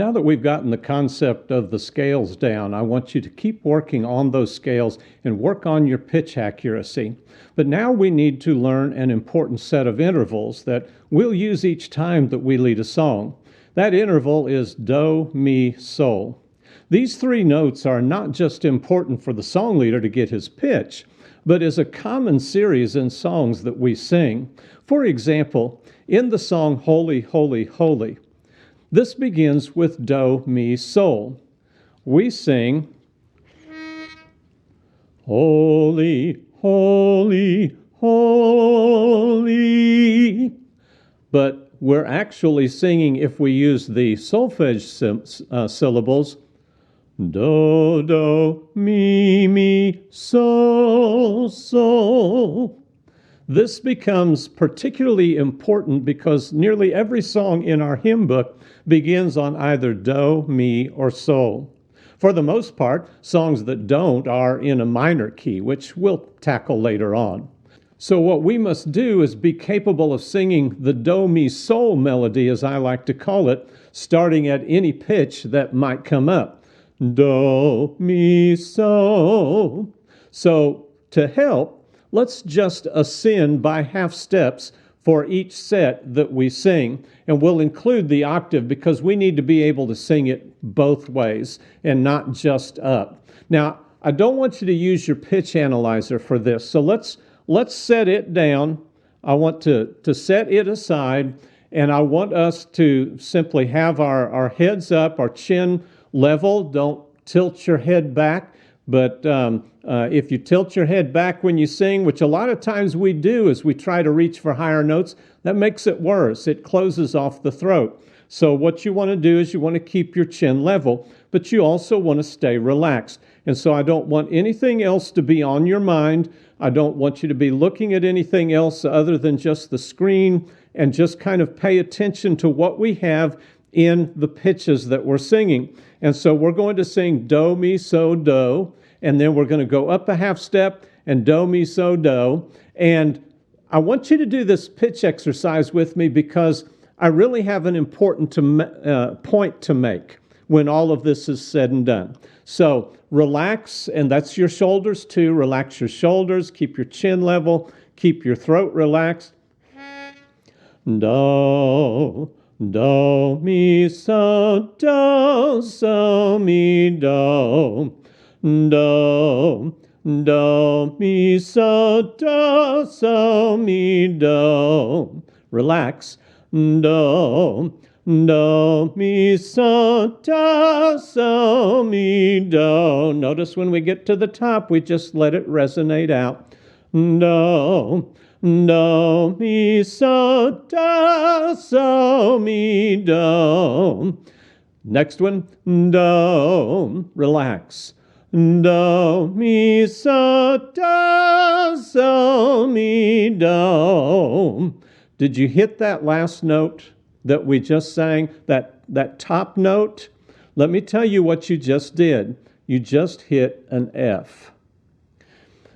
Now that we've gotten the concept of the scales down, I want you to keep working on those scales and work on your pitch accuracy. But now we need to learn an important set of intervals that we'll use each time that we lead a song. That interval is do, mi, sol. These three notes are not just important for the song leader to get his pitch, but is a common series in songs that we sing. For example, in the song Holy, Holy, Holy, this begins with do, mi, sol. We sing, Holy, Holy, Holy. But we're actually singing, if we use the solfege syllables, do, do, mi, sol, sol. This becomes particularly important because nearly every song in our hymn book begins on either do, mi, or sol. For the most part, songs that don't are in a minor key, which we'll tackle later on. So what we must do is be capable of singing the do, mi, sol melody, as I like to call it, starting at any pitch that might come up. Do, mi, sol. So to help, let's just ascend by half steps for each set that we sing, and we'll include the octave because we need to be able to sing it both ways and not just up. Now, I don't want you to use your pitch analyzer for this, so let's set it down. I want to set it aside, and I want us to simply have our heads up, our chin level. Don't tilt your head back. But if you tilt your head back when you sing, which a lot of times we do as we try to reach for higher notes, that makes it worse. It closes off the throat. So what you want to do is you want to keep your chin level, but you also want to stay relaxed. And so I don't want anything else to be on your mind. I don't want you to be looking at anything else other than just the screen, and just kind of pay attention to what we have in the pitches that we're singing. And so we're going to sing do, mi, so, do, and then we're going to go up a half step and do, mi, so, do. And I want you to do this pitch exercise with me because I really have an important point to make when all of this is said and done. So relax, and that's your shoulders too. Relax your shoulders, keep your chin level, keep your throat relaxed. Do, do, mi, so, mi, do. Do, do, mi, so, mi, do. Relax. Do, do, mi, so, mi, do. Notice when we get to the top, we just let it resonate out. Do, do, mi, so, mi, do. Next one, do, relax. Do, mi, so, mi, do. Did you hit that last note that we just sang, that top note? Let me tell you what you just did. You just hit an F.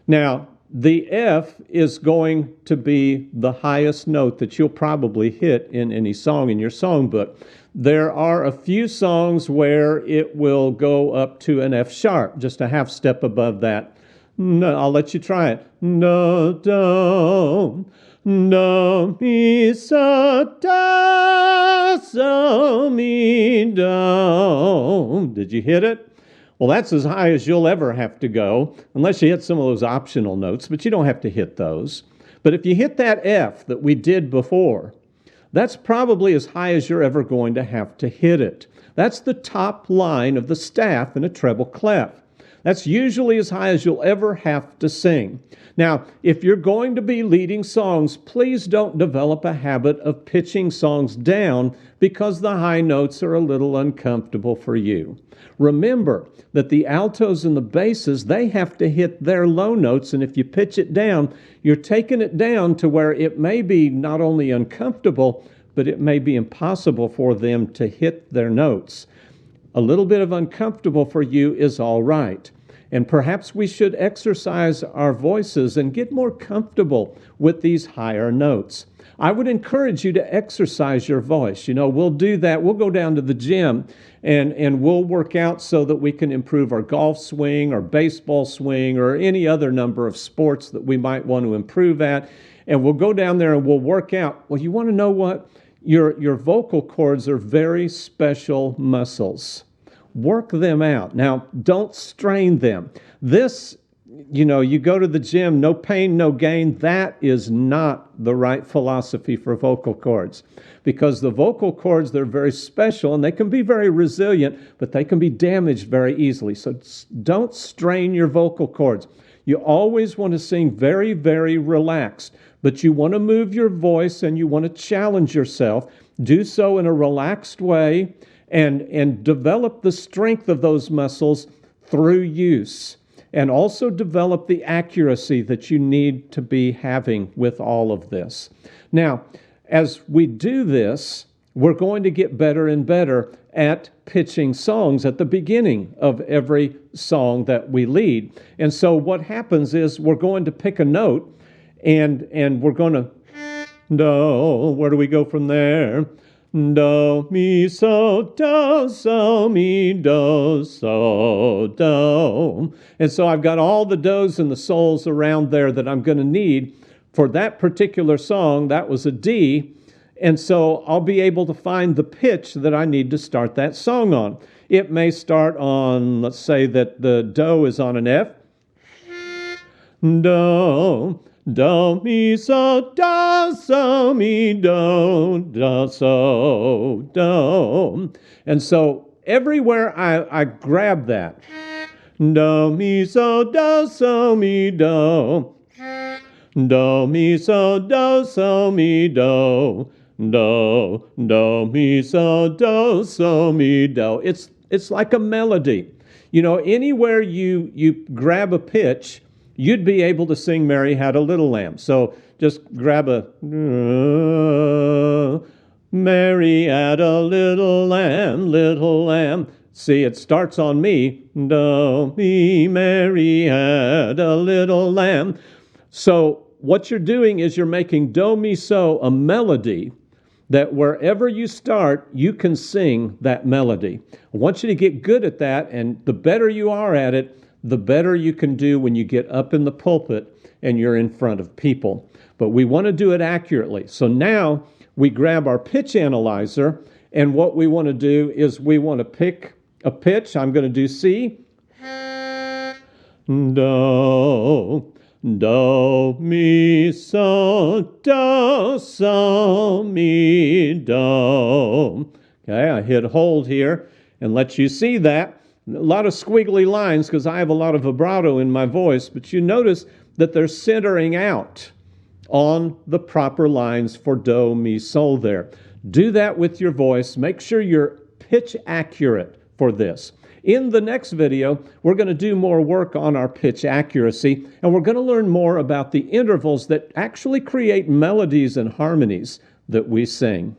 Now, the F is going to be the highest note that you'll probably hit in any song in your songbook. There are a few songs where it will go up to an F sharp, just a half step above that. No, I'll let you try it. Do, do, do, mi, so, mi, do. Did you hit it? Well, that's as high as you'll ever have to go, unless you hit some of those optional notes, but you don't have to hit those. But if you hit that F that we did before, that's probably as high as you're ever going to have to hit it. That's the top line of the staff in a treble clef. That's usually as high as you'll ever have to sing. Now, if you're going to be leading songs, please don't develop a habit of pitching songs down because the high notes are a little uncomfortable for you. Remember that the altos and the basses, they have to hit their low notes, and if you pitch it down, you're taking it down to where it may be not only uncomfortable, but it may be impossible for them to hit their notes. A little bit of uncomfortable for you is all right. And perhaps we should exercise our voices and get more comfortable with these higher notes. I would encourage you to exercise your voice. We'll do that. We'll go down to the gym and we'll work out so that we can improve our golf swing or baseball swing or any other number of sports that we might want to improve at. And we'll go down there and we'll work out. Well, you want to know what? Your vocal cords are very special muscles. Work them out. Now, don't strain them. This, you go to the gym, no pain, no gain. That is not the right philosophy for vocal cords, because the vocal cords, they're very special and they can be very resilient, but they can be damaged very easily. So don't strain your vocal cords. You always want to sing very, very relaxed, but you want to move your voice and you want to challenge yourself. Do so in a relaxed way and develop the strength of those muscles through use. And also develop the accuracy that you need to be having with all of this. Now, as we do this, we're going to get better and better at pitching songs at the beginning of every song that we lead. And so what happens is we're going to pick a note and we're going to, do, where do we go from there? Do, mi, so, mi, do, so, do. And so I've got all the do's and the so's around there that I'm going to need for that particular song. That was a D. And so I'll be able to find the pitch that I need to start that song on. It may start on, let's say that the do is on an F. Do. Do, mi, so, mi, do, so, do. And so everywhere I grab that. Do, mi, so, mi, do. Do, mi, so, mi, do. Do, mi, so, mi, do. It's like a melody. Anywhere you grab a pitch, you'd be able to sing Mary Had a Little Lamb. So just grab a, Mary had a little lamb, little lamb. See, it starts on me. Do, mi, Mary had a little lamb. So what you're doing is you're making do, mi, so a melody that wherever you start, you can sing that melody. I want you to get good at that, and the better you are at it, the better you can do when you get up in the pulpit and you're in front of people. But we want to do it accurately. So now we grab our pitch analyzer, and what we want to do is we want to pick a pitch. I'm going to do C. Do, do, mi, so, mi, do. Okay, I hit hold here and let you see that. A lot of squiggly lines because I have a lot of vibrato in my voice, but you notice that they're centering out on the proper lines for do, mi, sol there. Do that with your voice. Make sure you're pitch accurate for this. In the next video, we're going to do more work on our pitch accuracy, and we're going to learn more about the intervals that actually create melodies and harmonies that we sing.